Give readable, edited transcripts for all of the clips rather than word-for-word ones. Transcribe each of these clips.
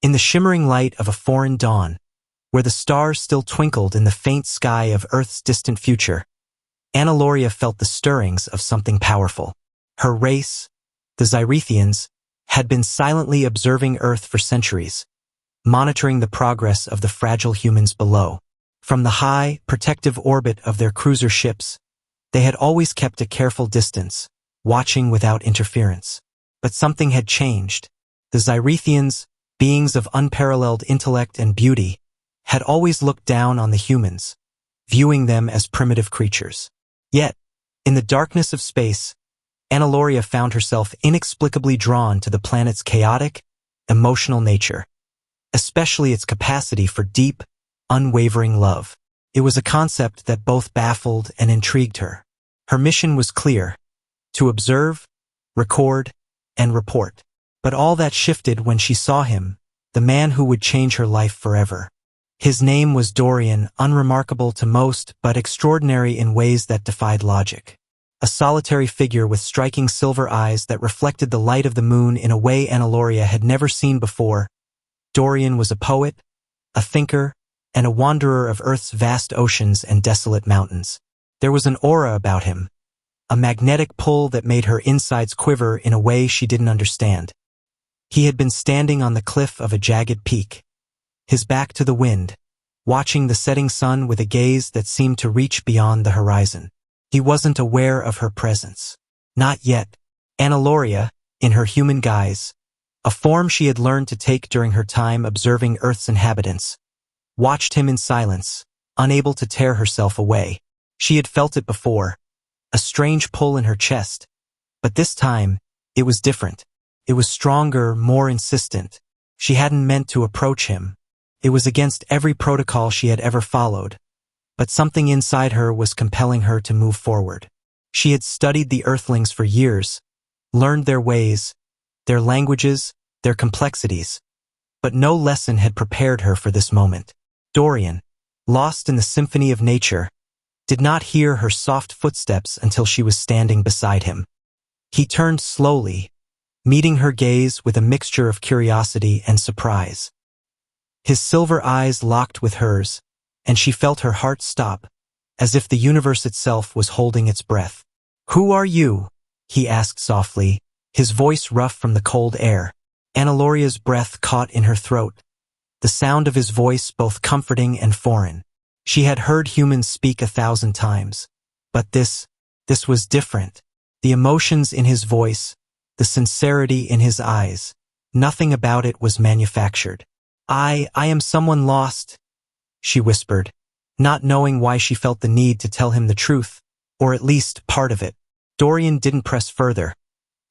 In the shimmering light of a foreign dawn, where the stars still twinkled in the faint sky of Earth's distant future, Anna felt the stirrings of something powerful. Her race, the Xyrethians, had been silently observing Earth for centuries, monitoring the progress of the fragile humans below. From the high, protective orbit of their cruiser ships, they had always kept a careful distance, watching without interference. But something had changed. The Xyrethians, beings of unparalleled intellect and beauty, had always looked down on the humans, viewing them as primitive creatures. Yet, in the darkness of space, Anna found herself inexplicably drawn to the planet's chaotic, emotional nature, especially its capacity for deep, unwavering love. It was a concept that both baffled and intrigued her. Her mission was clear: to observe, record, and report. But all that shifted when she saw him, the man who would change her life forever. His name was Dorian, unremarkable to most but extraordinary in ways that defied logic. A solitary figure with striking silver eyes that reflected the light of the moon in a way Anna had never seen before. Dorian was a poet, a thinker, and a wanderer of Earth's vast oceans and desolate mountains. There was an aura about him, a magnetic pull that made her insides quiver in a way she didn't understand. He had been standing on the cliff of a jagged peak, his back to the wind, watching the setting sun with a gaze that seemed to reach beyond the horizon. He wasn't aware of her presence. Not yet. Anna, in her human guise, a form she had learned to take during her time observing Earth's inhabitants, watched him in silence, unable to tear herself away. She had felt it before, a strange pull in her chest, but this time, it was different. It was stronger, more insistent. She hadn't meant to approach him. It was against every protocol she had ever followed, but something inside her was compelling her to move forward. She had studied the Earthlings for years, learned their ways, their languages, their complexities, but no lesson had prepared her for this moment. Dorian, lost in the symphony of nature, did not hear her soft footsteps until she was standing beside him. He turned slowly, meeting her gaze with a mixture of curiosity and surprise. His silver eyes locked with hers, and she felt her heart stop, as if the universe itself was holding its breath. "Who are you?" he asked softly, his voice rough from the cold air. Anna breath caught in her throat, the sound of his voice both comforting and foreign. She had heard humans speak 1,000 times, but this was different. The emotions in his voice, the sincerity in his eyes, nothing about it was manufactured. I am someone lost," she whispered, not knowing why she felt the need to tell him the truth, or at least part of it. Dorian didn't press further,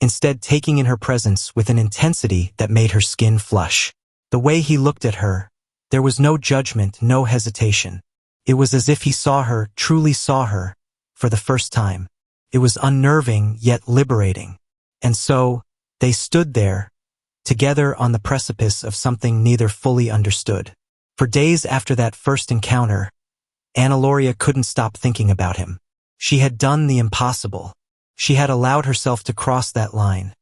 instead taking in her presence with an intensity that made her skin flush. The way he looked at her, there was no judgment, no hesitation. It was as if he saw her, truly saw her, for the first time. It was unnerving yet liberating. And so, they stood there, together on the precipice of something neither fully understood. For days after that first encounter, Anna couldn't stop thinking about him. She had done the impossible. She had allowed herself to cross that line.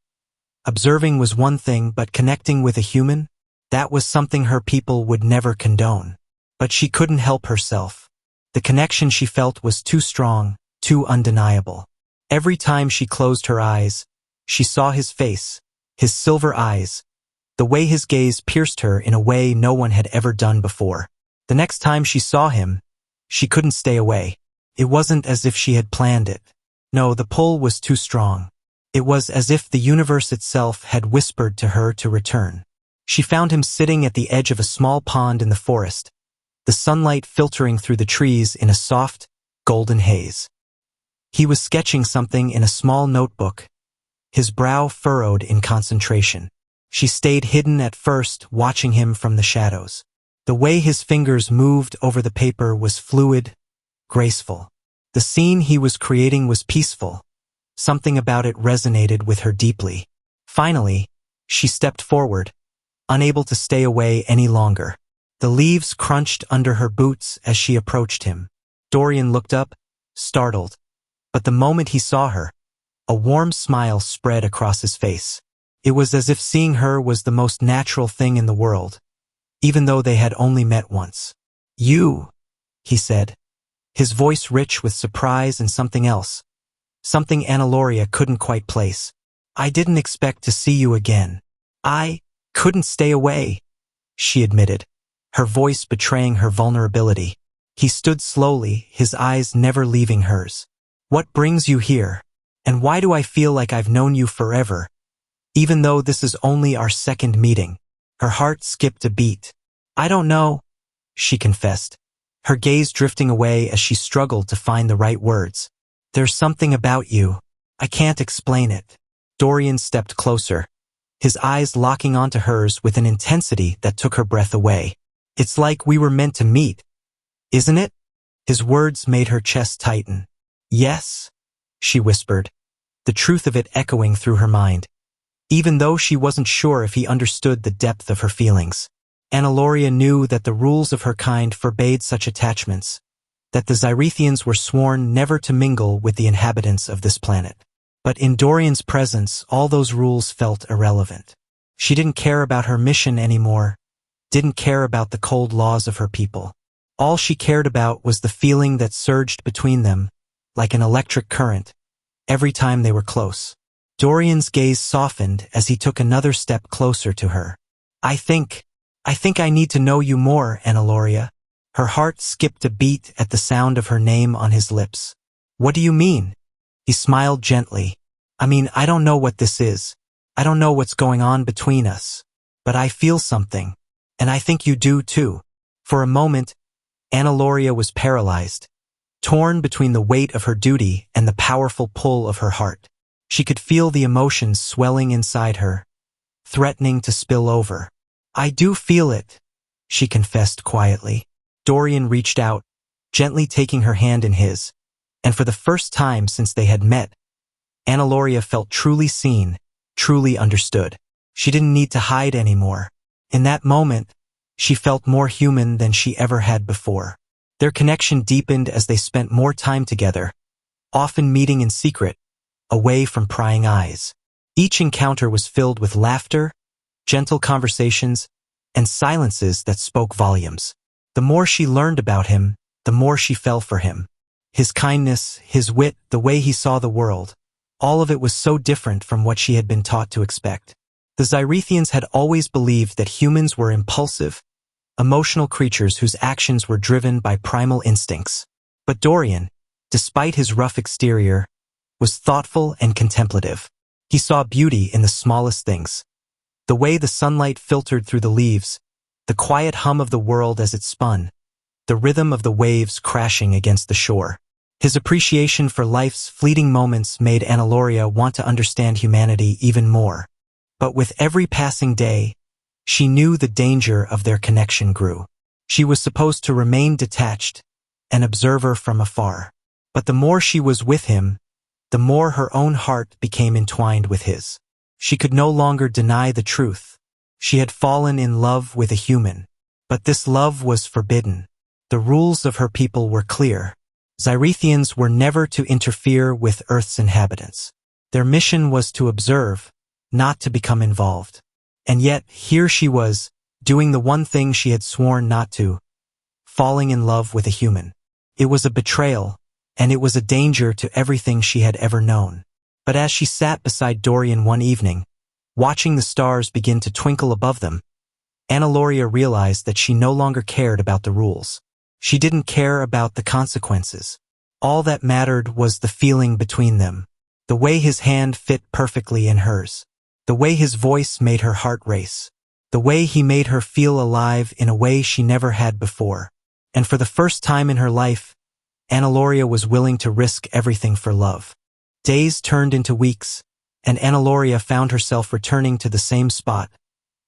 Observing was one thing, but connecting with a human, that was something her people would never condone. But she couldn't help herself. The connection she felt was too strong, too undeniable. Every time she closed her eyes, she saw his face, his silver eyes, the way his gaze pierced her in a way no one had ever done before. The next time she saw him, she couldn't stay away. It wasn't as if she had planned it. No, the pull was too strong. It was as if the universe itself had whispered to her to return. She found him sitting at the edge of a small pond in the forest, the sunlight filtering through the trees in a soft, golden haze. He was sketching something in a small notebook, his brow furrowed in concentration. She stayed hidden at first, watching him from the shadows. The way his fingers moved over the paper was fluid, graceful. The scene he was creating was peaceful. Something about it resonated with her deeply. Finally, she stepped forward, unable to stay away any longer. The leaves crunched under her boots as she approached him. Dorian looked up, startled. But the moment he saw her, a warm smile spread across his face. It was as if seeing her was the most natural thing in the world, even though they had only met once. "You," he said, his voice rich with surprise and something else, something Annaloria couldn't quite place. "I didn't expect to see you again. I couldn't stay away," she admitted, her voice betraying her vulnerability. He stood slowly, his eyes never leaving hers. "What brings you here? And why do I feel like I've known you forever, even though this is only our second meeting?" Her heart skipped a beat. "I don't know," she confessed, her gaze drifting away as she struggled to find the right words. "There's something about you. I can't explain it." Dorian stepped closer, his eyes locking onto hers with an intensity that took her breath away. "It's like we were meant to meet, isn't it?" His words made her chest tighten. "Yes," she whispered, the truth of it echoing through her mind, even though she wasn't sure if he understood the depth of her feelings. Annaloria knew that the rules of her kind forbade such attachments, that the Zyrethians were sworn never to mingle with the inhabitants of this planet. But in Dorian's presence, all those rules felt irrelevant. She didn't care about her mission anymore, didn't care about the cold laws of her people. All she cared about was the feeling that surged between them, like an electric current, every time they were close. Dorian's gaze softened as he took another step closer to her. I think I need to know you more, Annaloria." Her heart skipped a beat at the sound of her name on his lips. "What do you mean?" He smiled gently. "I mean, I don't know what this is. I don't know what's going on between us. But I feel something. And I think you do too." For a moment, Annaloria was paralyzed, torn between the weight of her duty and the powerful pull of her heart. She could feel the emotions swelling inside her, threatening to spill over. "I do feel it," she confessed quietly. Dorian reached out, gently taking her hand in his, and for the first time since they had met, Annaloria felt truly seen, truly understood. She didn't need to hide anymore. In that moment, she felt more human than she ever had before. Their connection deepened as they spent more time together, often meeting in secret, away from prying eyes. Each encounter was filled with laughter, gentle conversations, and silences that spoke volumes. The more she learned about him, the more she fell for him. His kindness, his wit, the way he saw the world, all of it was so different from what she had been taught to expect. The Zyrethians had always believed that humans were impulsive, emotional creatures whose actions were driven by primal instincts. But Dorian, despite his rough exterior, was thoughtful and contemplative. He saw beauty in the smallest things. The way the sunlight filtered through the leaves, the quiet hum of the world as it spun, the rhythm of the waves crashing against the shore. His appreciation for life's fleeting moments made Annaloria want to understand humanity even more. But with every passing day, she knew the danger of their connection grew. She was supposed to remain detached, an observer from afar. But the more she was with him, the more her own heart became entwined with his. She could no longer deny the truth. She had fallen in love with a human. But this love was forbidden. The rules of her people were clear. Zyrethians were never to interfere with Earth's inhabitants. Their mission was to observe, not to become involved. And yet, here she was, doing the one thing she had sworn not to, falling in love with a human. It was a betrayal, and it was a danger to everything she had ever known. But as she sat beside Dorian one evening, watching the stars begin to twinkle above them, Annaloria realized that she no longer cared about the rules. She didn't care about the consequences. All that mattered was the feeling between them, the way his hand fit perfectly in hers, the way his voice made her heart race, the way he made her feel alive in a way she never had before. And for the first time in her life, Annaloria was willing to risk everything for love. Days turned into weeks, and Annaloria found herself returning to the same spot,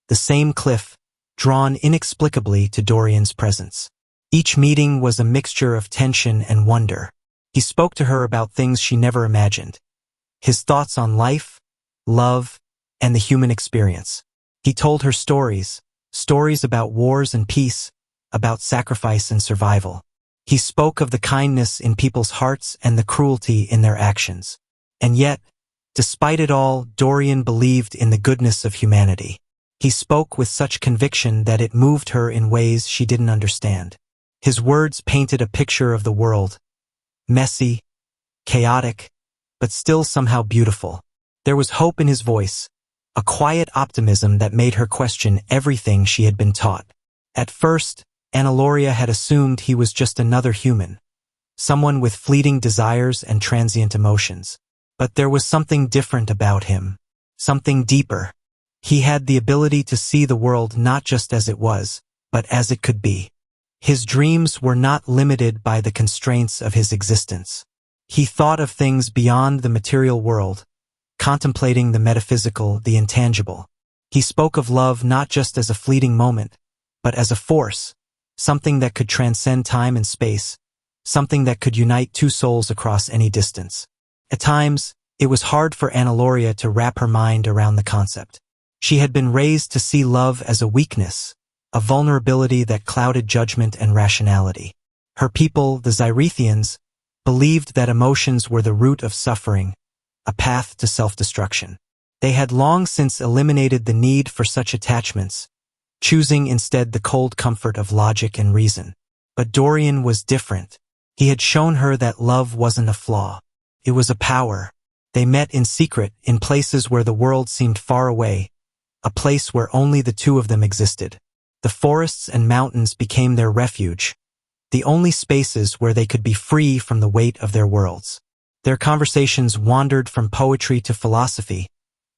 the same cliff, drawn inexplicably to Dorian's presence. Each meeting was a mixture of tension and wonder. He spoke to her about things she never imagined. His thoughts on life, love, and the human experience. He told her stories about wars and peace, about sacrifice and survival. He spoke of the kindness in people's hearts and the cruelty in their actions. And yet, Despite it all, Dorian believed in the goodness of humanity. He spoke with such conviction that it moved her in ways she didn't understand. His words painted a picture of the world, messy, chaotic, but still somehow beautiful. There was hope in his voice, a quiet optimism that made her question everything she had been taught. At first, Annaloria had assumed he was just another human, someone with fleeting desires and transient emotions. But there was something different about him, something deeper. He had the ability to see the world not just as it was, but as it could be. His dreams were not limited by the constraints of his existence. He thought of things beyond the material world, contemplating the metaphysical, the intangible. He spoke of love not just as a fleeting moment, but as a force, something that could transcend time and space, something that could unite two souls across any distance. At times, it was hard for Annaloria to wrap her mind around the concept. She had been raised to see love as a weakness, a vulnerability that clouded judgment and rationality. Her people, the Xyrethians, believed that emotions were the root of suffering, a path to self-destruction. They had long since eliminated the need for such attachments, choosing instead the cold comfort of logic and reason. But Dorian was different. He had shown her that love wasn't a flaw. It was a power. They met in secret, in places where the world seemed far away, a place where only the two of them existed. The forests and mountains became their refuge, the only spaces where they could be free from the weight of their worlds. Their conversations wandered from poetry to philosophy,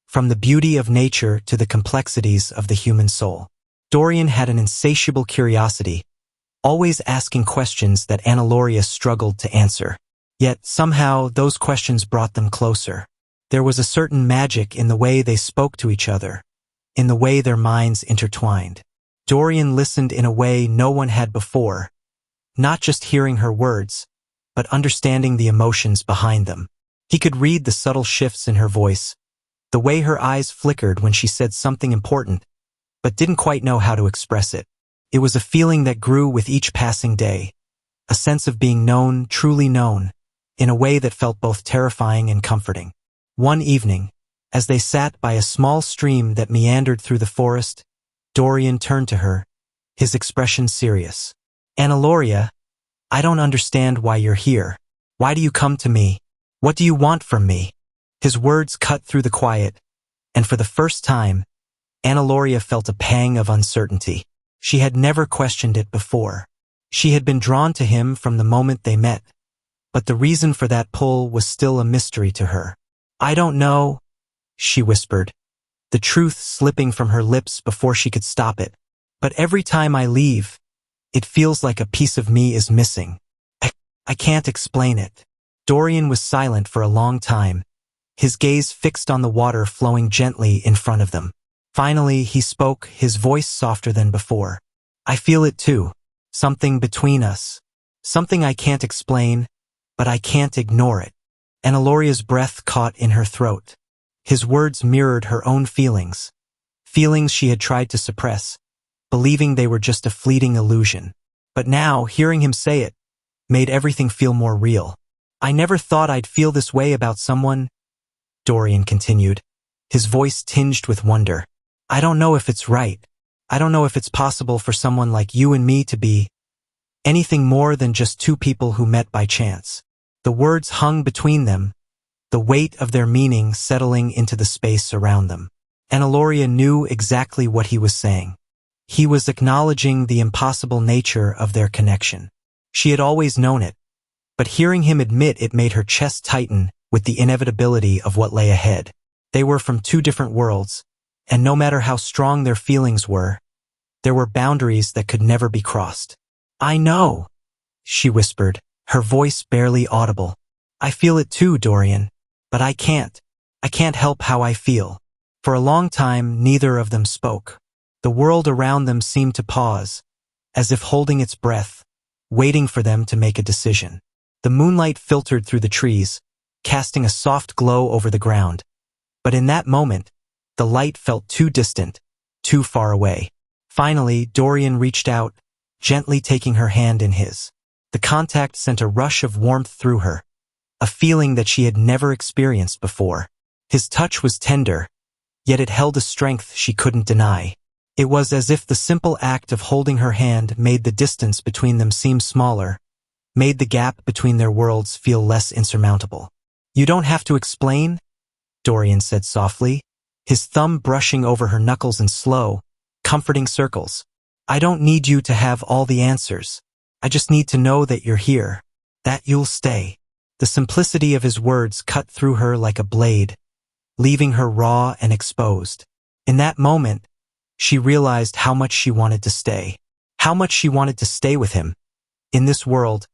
from the beauty of nature to the complexities of the human soul. Dorian had an insatiable curiosity, always asking questions that Annaloria struggled to answer. Yet, somehow, those questions brought them closer. There was a certain magic in the way they spoke to each other, in the way their minds intertwined. Dorian listened in a way no one had before, not just hearing her words, but understanding the emotions behind them. He could read the subtle shifts in her voice, the way her eyes flickered when she said something important, but didn't quite know how to express it. It was a feeling that grew with each passing day, a sense of being known, truly known, in a way that felt both terrifying and comforting. One evening, as they sat by a small stream that meandered through the forest, Dorian turned to her, his expression serious. "Annaloria, I don't understand why you're here. Why do you come to me? What do you want from me?" His words cut through the quiet, and for the first time, Annaloria felt a pang of uncertainty. She had never questioned it before. She had been drawn to him from the moment they met, but the reason for that pull was still a mystery to her. "I don't know," she whispered, the truth slipping from her lips before she could stop it. "But every time I leave, it feels like a piece of me is missing. I can't explain it." Dorian was silent for a long time, his gaze fixed on the water flowing gently in front of them. Finally, he spoke, his voice softer than before. "I feel it too. Something between us. Something I can't explain, but I can't ignore it." Annaloria's breath caught in her throat. His words mirrored her own feelings, feelings she had tried to suppress, believing they were just a fleeting illusion. But now, hearing him say it, made everything feel more real. "I never thought I'd feel this way about someone," Dorian continued, his voice tinged with wonder. "I don't know if it's right. I don't know if it's possible for someone like you and me to be anything more than just two people who met by chance." The words hung between them, the weight of their meaning settling into the space around them. Annaloria knew exactly what he was saying. He was acknowledging the impossible nature of their connection. She had always known it, but hearing him admit it made her chest tighten with the inevitability of what lay ahead. They were from two different worlds, and no matter how strong their feelings were, there were boundaries that could never be crossed. "I know," she whispered, her voice barely audible. "I feel it too, Dorian, but I can't help how I feel." For a long time, neither of them spoke. The world around them seemed to pause, as if holding its breath, waiting for them to make a decision. The moonlight filtered through the trees, casting a soft glow over the ground. But in that moment, the light felt too distant, too far away. Finally, Dorian reached out, gently taking her hand in his. The contact sent a rush of warmth through her, a feeling that she had never experienced before. His touch was tender, yet it held a strength she couldn't deny. It was as if the simple act of holding her hand made the distance between them seem smaller, made the gap between their worlds feel less insurmountable. "You don't have to explain," Dorian said softly, his thumb brushing over her knuckles in slow, comforting circles. "I don't need you to have all the answers. I just need to know that you're here, that you'll stay." The simplicity of his words cut through her like a blade, leaving her raw and exposed. In that moment, she realized how much she wanted to stay. How much she wanted to stay with him, in this world,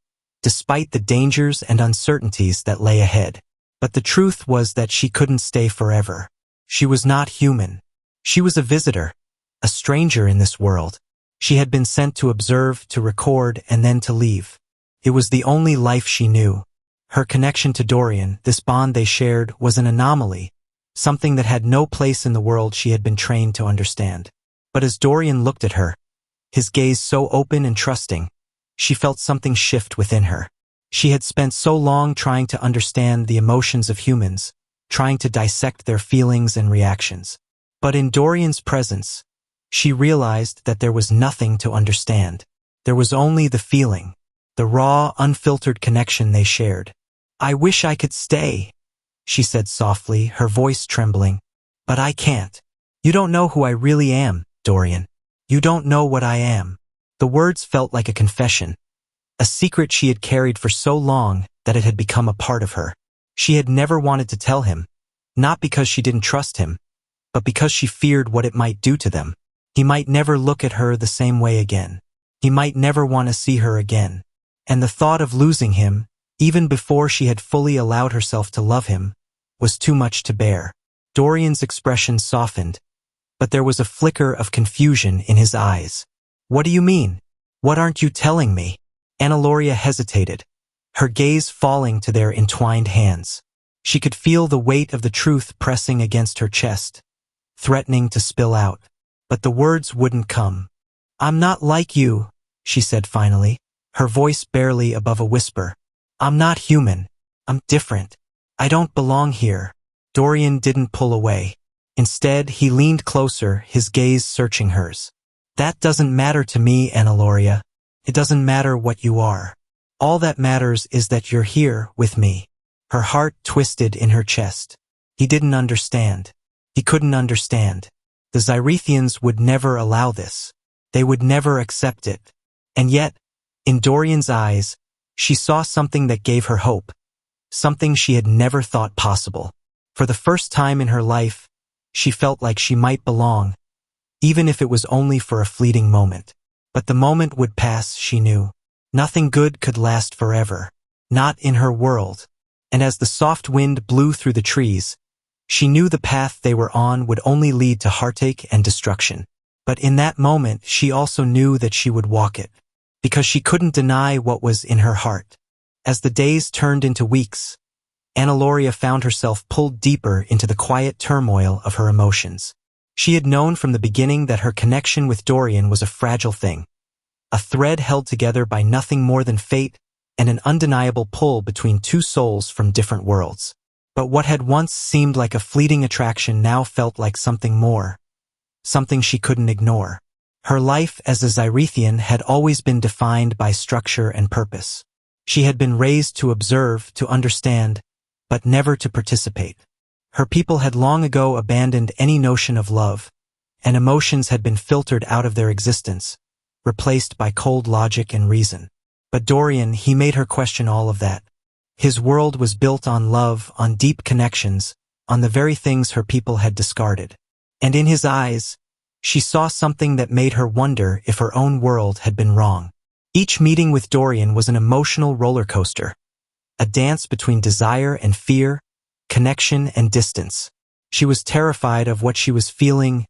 despite the dangers and uncertainties that lay ahead. But the truth was that she couldn't stay forever. She was not human. She was a visitor, a stranger in this world. She had been sent to observe, to record, and then to leave. It was the only life she knew. Her connection to Dorian, this bond they shared, was an anomaly, something that had no place in the world she had been trained to understand. But as Dorian looked at her, his gaze so open and trusting, she felt something shift within her. She had spent so long trying to understand the emotions of humans, trying to dissect their feelings and reactions. But in Dorian's presence, she realized that there was nothing to understand. There was only the feeling, the raw, unfiltered connection they shared. "I wish I could stay," she said softly, her voice trembling. "But I can't. You don't know who I really am, Dorian. You don't know what I am." The words felt like a confession, a secret she had carried for so long that it had become a part of her. She had never wanted to tell him, not because she didn't trust him, but because she feared what it might do to them. He might never look at her the same way again. He might never want to see her again. And the thought of losing him, even before she had fully allowed herself to love him, was too much to bear. Dorian's expression softened, but there was a flicker of confusion in his eyes. "What do you mean? What aren't you telling me?" Analoria hesitated, her gaze falling to their entwined hands. She could feel the weight of the truth pressing against her chest, threatening to spill out. But the words wouldn't come. "I'm not like you," she said finally, her voice barely above a whisper. "I'm not human. I'm different. I don't belong here." Dorian didn't pull away. Instead, he leaned closer, his gaze searching hers. "That doesn't matter to me, Analoria. It doesn't matter what you are. All that matters is that you're here with me." Her heart twisted in her chest. He didn't understand. He couldn't understand. The Zyrethians would never allow this. They would never accept it. And yet, in Dorian's eyes, she saw something that gave her hope, something she had never thought possible. For the first time in her life, she felt like she might belong, even if it was only for a fleeting moment. But the moment would pass, she knew. Nothing good could last forever. Not in her world. And as the soft wind blew through the trees, she knew the path they were on would only lead to heartache and destruction. But in that moment, she also knew that she would walk it, because she couldn't deny what was in her heart. As the days turned into weeks, Analoria found herself pulled deeper into the quiet turmoil of her emotions. She had known from the beginning that her connection with Dorian was a fragile thing, a thread held together by nothing more than fate and an undeniable pull between two souls from different worlds. But what had once seemed like a fleeting attraction now felt like something more, something she couldn't ignore. Her life as a Zyrethian had always been defined by structure and purpose. She had been raised to observe, to understand, but never to participate. Her people had long ago abandoned any notion of love, and emotions had been filtered out of their existence, replaced by cold logic and reason. But Dorian, he made her question all of that. His world was built on love, on deep connections, on the very things her people had discarded. And in his eyes, she saw something that made her wonder if her own world had been wrong. Each meeting with Dorian was an emotional roller coaster, a dance between desire and fear, connection and distance. She was terrified of what she was feeling,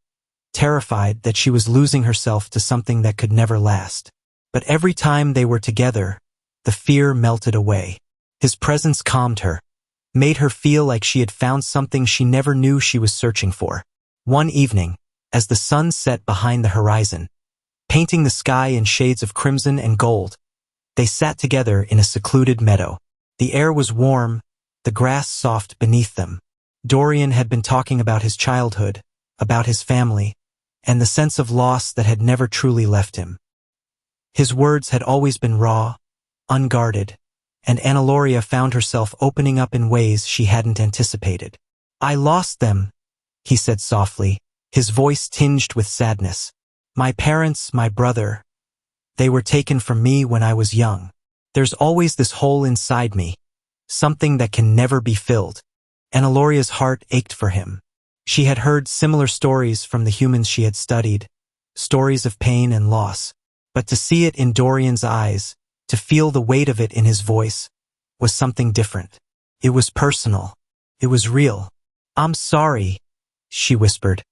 terrified that she was losing herself to something that could never last. But every time they were together, the fear melted away. His presence calmed her, made her feel like she had found something she never knew she was searching for. One evening, as the sun set behind the horizon, painting the sky in shades of crimson and gold, they sat together in a secluded meadow. The air was warm, the grass soft beneath them. Dorian had been talking about his childhood, about his family, and the sense of loss that had never truly left him. His words had always been raw, unguarded, and Annaloria found herself opening up in ways she hadn't anticipated. "I lost them," he said softly, his voice tinged with sadness. "My parents, my brother, they were taken from me when I was young. There's always this hole inside me, something that can never be filled." Annaloria's heart ached for him. She had heard similar stories from the humans she had studied, stories of pain and loss, but to see it in Dorian's eyes, to feel the weight of it in his voice, was something different. It was personal. It was real. "I'm sorry," she whispered,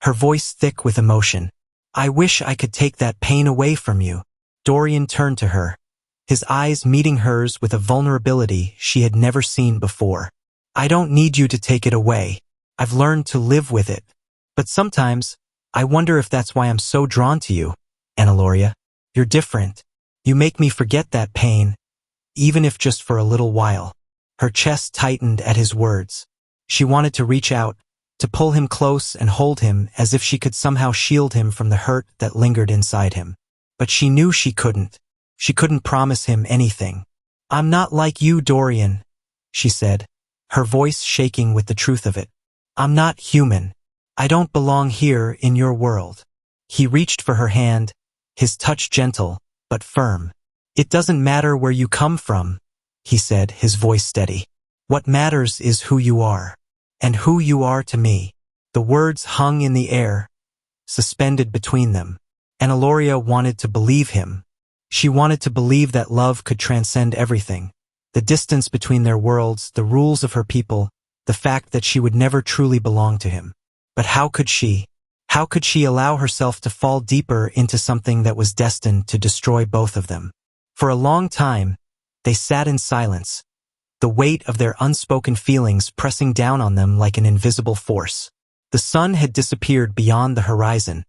her voice thick with emotion. "I wish I could take that pain away from you." Dorian turned to her, his eyes meeting hers with a vulnerability she had never seen before. "I don't need you to take it away. I've learned to live with it. But sometimes, I wonder if that's why I'm so drawn to you, Annaloria. You're different. You make me forget that pain, even if just for a little while." Her chest tightened at his words. She wanted to reach out, to pull him close and hold him as if she could somehow shield him from the hurt that lingered inside him. But she knew she couldn't. She couldn't promise him anything. "I'm not like you, Dorian," she said, her voice shaking with the truth of it. "I'm not human. I don't belong here in your world." He reached for her hand, his touch gentle, but firm. "It doesn't matter where you come from," he said, his voice steady. "What matters is who you are, and who you are to me." The words hung in the air, suspended between them. Annaloria wanted to believe him. She wanted to believe that love could transcend everything. The distance between their worlds, the rules of her people, the fact that she would never truly belong to him. But how could she? How could she allow herself to fall deeper into something that was destined to destroy both of them? For a long time, they sat in silence, the weight of their unspoken feelings pressing down on them like an invisible force. The sun had disappeared beyond the horizon,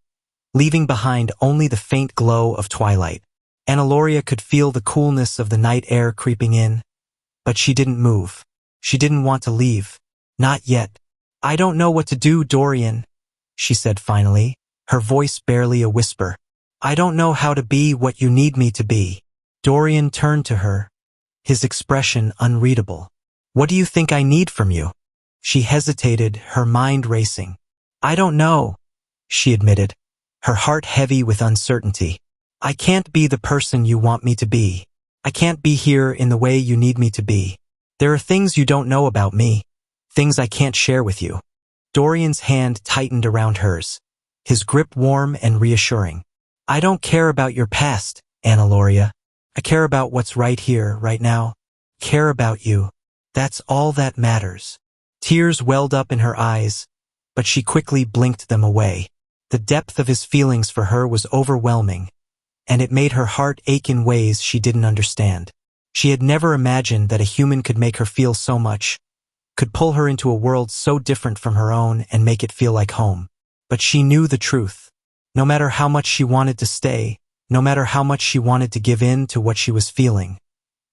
leaving behind only the faint glow of twilight. Annaloria could feel the coolness of the night air creeping in, but she didn't move. She didn't want to leave. Not yet. "I don't know what to do, Dorian," she said finally, her voice barely a whisper. "I don't know how to be what you need me to be." Dorian turned to her, his expression unreadable. "What do you think I need from you?" She hesitated, her mind racing. "I don't know," she admitted, her heart heavy with uncertainty. "I can't be the person you want me to be. I can't be here in the way you need me to be. There are things you don't know about me, things I can't share with you." Dorian's hand tightened around hers, his grip warm and reassuring. "I don't care about your past, Annaloria. I care about what's right here, right now. Care about you. That's all that matters." Tears welled up in her eyes, but she quickly blinked them away. The depth of his feelings for her was overwhelming, and it made her heart ache in ways she didn't understand. She had never imagined that a human could make her feel so much, could pull her into a world so different from her own and make it feel like home. But she knew the truth. No matter how much she wanted to stay, no matter how much she wanted to give in to what she was feeling,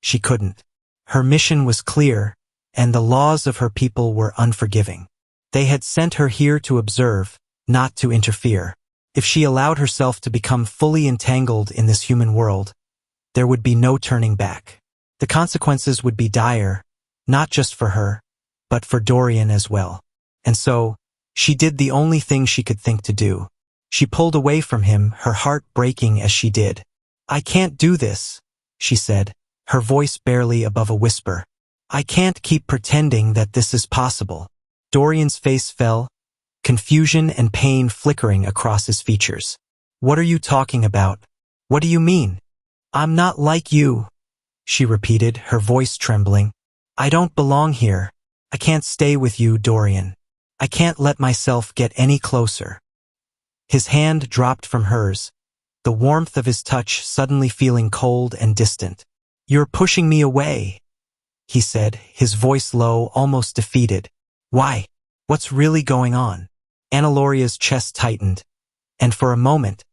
she couldn't. Her mission was clear, and the laws of her people were unforgiving. They had sent her here to observe, not to interfere. If she allowed herself to become fully entangled in this human world, there would be no turning back. The consequences would be dire, not just for her, but for Dorian as well. And so, she did the only thing she could think to do. She pulled away from him, her heart breaking as she did. "I can't do this," she said, her voice barely above a whisper. "I can't keep pretending that this is possible." Dorian's face fell, confusion and pain flickering across his features. "What are you talking about? What do you mean?" "I'm not like you," she repeated, her voice trembling. "I don't belong here. I can't stay with you, Dorian. I can't let myself get any closer." His hand dropped from hers, the warmth of his touch suddenly feeling cold and distant. "You're pushing me away," he said, his voice low, almost defeated. "Why? What's really going on?" Annaloria's chest tightened, and for a moment,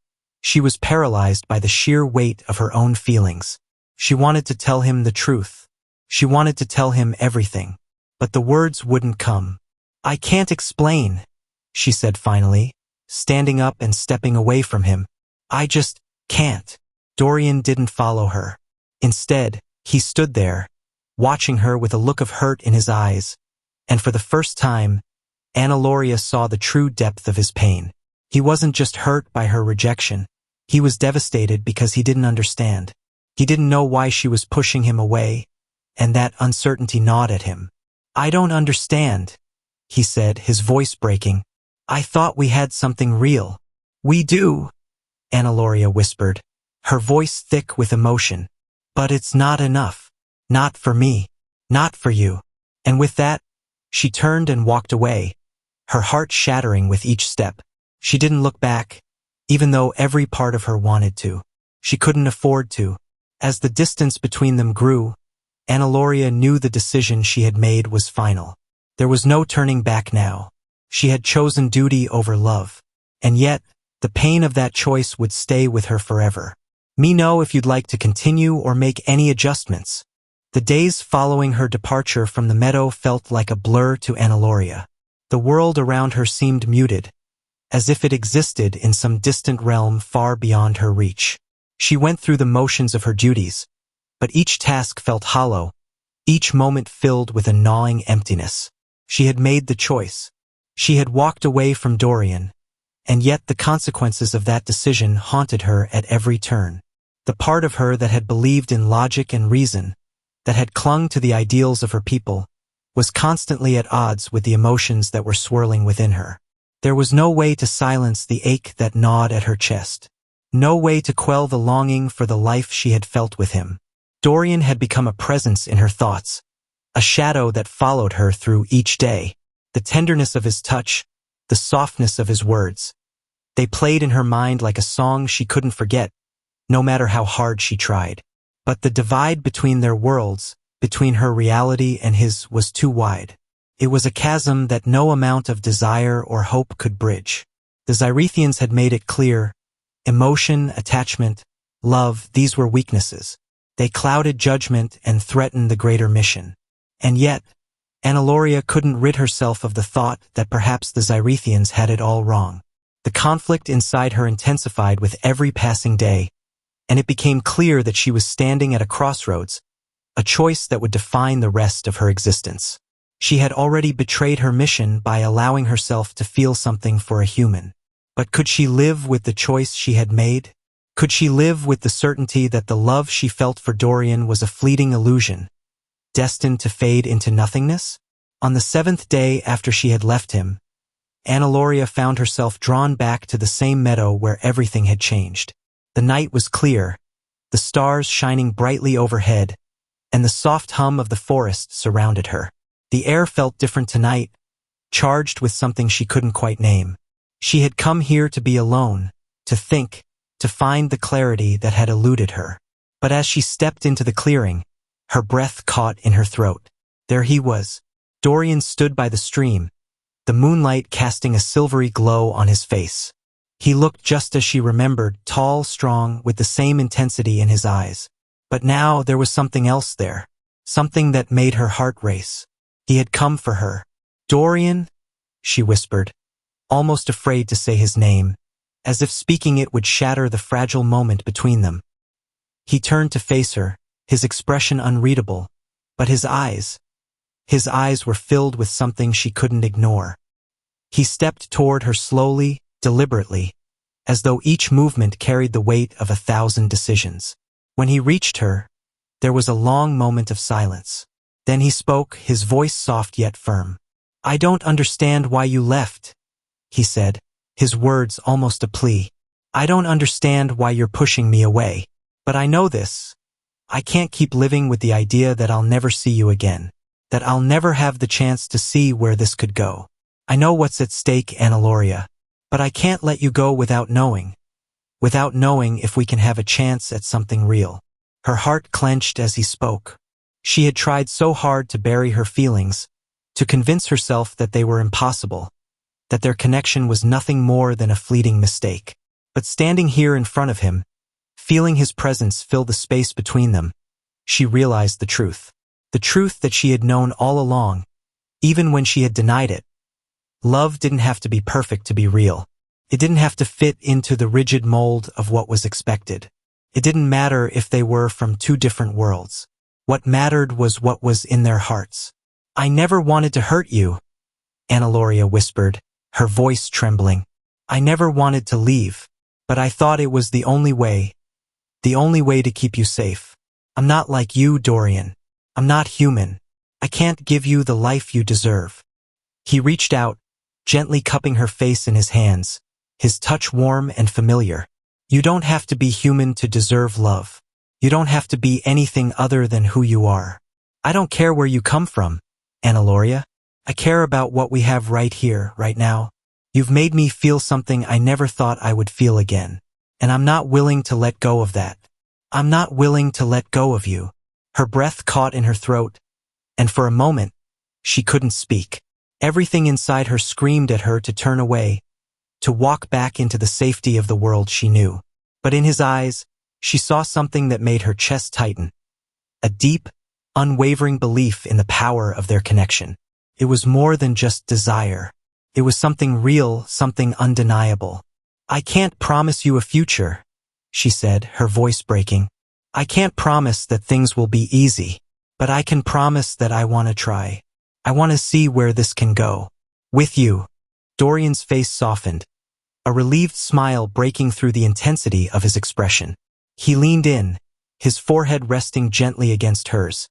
she was paralyzed by the sheer weight of her own feelings. She wanted to tell him the truth. She wanted to tell him everything, but the words wouldn't come. I can't explain, she said finally, standing up and stepping away from him. I just can't. Dorian didn't follow her. Instead, he stood there, watching her with a look of hurt in his eyes, and for the first time, Anna Loria saw the true depth of his pain. He wasn't just hurt by her rejection. He was devastated because he didn't understand. He didn't know why she was pushing him away, and that uncertainty gnawed at him. I don't understand, he said, his voice breaking. I thought we had something real. We do, Anna Loria whispered, her voice thick with emotion. But it's not enough. Not for me. Not for you. And with that, she turned and walked away, her heart shattering with each step. She didn't look back, even though every part of her wanted to. She couldn't afford to. As the distance between them grew, Anna Loria knew the decision she had made was final. There was no turning back now. She had chosen duty over love. And yet, the pain of that choice would stay with her forever. Me know if you'd like to continue or make any adjustments. The days following her departure from the meadow felt like a blur to Anna Loria. The world around her seemed muted, as if it existed in some distant realm far beyond her reach. She went through the motions of her duties, but each task felt hollow, each moment filled with a gnawing emptiness. She had made the choice. She had walked away from Dorian, and yet the consequences of that decision haunted her at every turn. The part of her that had believed in logic and reason, that had clung to the ideals of her people, was constantly at odds with the emotions that were swirling within her. There was no way to silence the ache that gnawed at her chest. No way to quell the longing for the life she had felt with him. Dorian had become a presence in her thoughts, a shadow that followed her through each day. The tenderness of his touch, the softness of his words. They played in her mind like a song she couldn't forget, no matter how hard she tried. But the divide between their worlds, between her reality and his, was too wide. It was a chasm that no amount of desire or hope could bridge. The Zyrethians had made it clear. Emotion, attachment, love, these were weaknesses. They clouded judgment and threatened the greater mission. And yet, Anna Loria couldn't rid herself of the thought that perhaps the Zyrethians had it all wrong. The conflict inside her intensified with every passing day, and it became clear that she was standing at a crossroads, a choice that would define the rest of her existence. She had already betrayed her mission by allowing herself to feel something for a human. But could she live with the choice she had made? Could she live with the certainty that the love she felt for Dorian was a fleeting illusion, destined to fade into nothingness? On the 7th day after she had left him, Anna Loria found herself drawn back to the same meadow where everything had changed. The night was clear, the stars shining brightly overhead, and the soft hum of the forest surrounded her. The air felt different tonight, charged with something she couldn't quite name. She had come here to be alone, to think, to find the clarity that had eluded her. But as she stepped into the clearing, her breath caught in her throat. There he was. Dorian stood by the stream, the moonlight casting a silvery glow on his face. He looked just as she remembered, tall, strong, with the same intensity in his eyes. But now there was something else there, something that made her heart race. He had come for her. Dorian, she whispered, almost afraid to say his name, as if speaking it would shatter the fragile moment between them. He turned to face her, his expression unreadable, but his eyes were filled with something she couldn't ignore. He stepped toward her slowly, deliberately, as though each movement carried the weight of 1,000 decisions. When he reached her, there was a long moment of silence. Then he spoke, his voice soft yet firm. I don't understand why you left, he said, his words almost a plea. I don't understand why you're pushing me away. But I know this. I can't keep living with the idea that I'll never see you again, that I'll never have the chance to see where this could go. I know what's at stake, Anna Loria, but I can't let you go without knowing if we can have a chance at something real. Her heart clenched as he spoke. She had tried so hard to bury her feelings, to convince herself that they were impossible, that their connection was nothing more than a fleeting mistake. But standing here in front of him, feeling his presence fill the space between them, she realized the truth that she had known all along, even when she had denied it, Love didn't have to be perfect to be real. It didn't have to fit into the rigid mold of what was expected. It didn't matter if they were from two different worlds. What mattered was what was in their hearts. "I never wanted to hurt you," Analoria whispered, her voice trembling. "I never wanted to leave, but I thought it was the only way to keep you safe. I'm not like you, Dorian. I'm not human. I can't give you the life you deserve." He reached out, gently cupping her face in his hands, his touch warm and familiar. "You don't have to be human to deserve love. You don't have to be anything other than who you are. I don't care where you come from, Analoria. I care about what we have right here, right now. You've made me feel something I never thought I would feel again, and I'm not willing to let go of that. I'm not willing to let go of you." Her breath caught in her throat, and for a moment, she couldn't speak. Everything inside her screamed at her to turn away, to walk back into the safety of the world she knew. But in his eyes, she saw something that made her chest tighten. A deep, unwavering belief in the power of their connection. It was more than just desire. It was something real, something undeniable. "I can't promise you a future," she said, her voice breaking. "I can't promise that things will be easy, but I can promise that I want to try. I want to see where this can go. With you." Dorian's face softened, a relieved smile breaking through the intensity of his expression. He leaned in, his forehead resting gently against hers,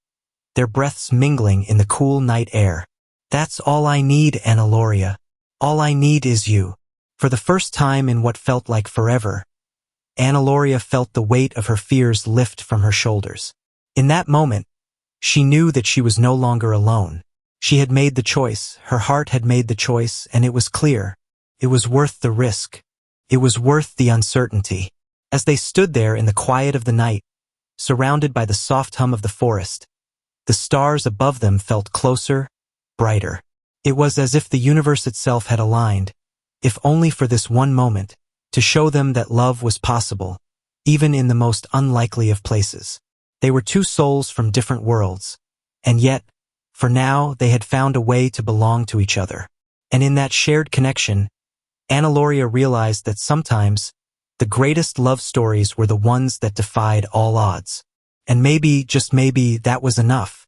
their breaths mingling in the cool night air. "That's all I need, Analoria. All I need is you." For the first time in what felt like forever, Analoria felt the weight of her fears lift from her shoulders. In that moment, she knew that she was no longer alone. She had made the choice, her heart had made the choice, and it was clear. It was worth the risk. It was worth the uncertainty. As they stood there in the quiet of the night, surrounded by the soft hum of the forest, the stars above them felt closer, brighter. It was as if the universe itself had aligned, if only for this one moment, to show them that love was possible, even in the most unlikely of places. They were two souls from different worlds, and yet, for now, they had found a way to belong to each other. And in that shared connection, Analoria realized that sometimes, the greatest love stories were the ones that defied all odds. And maybe, just maybe, that was enough.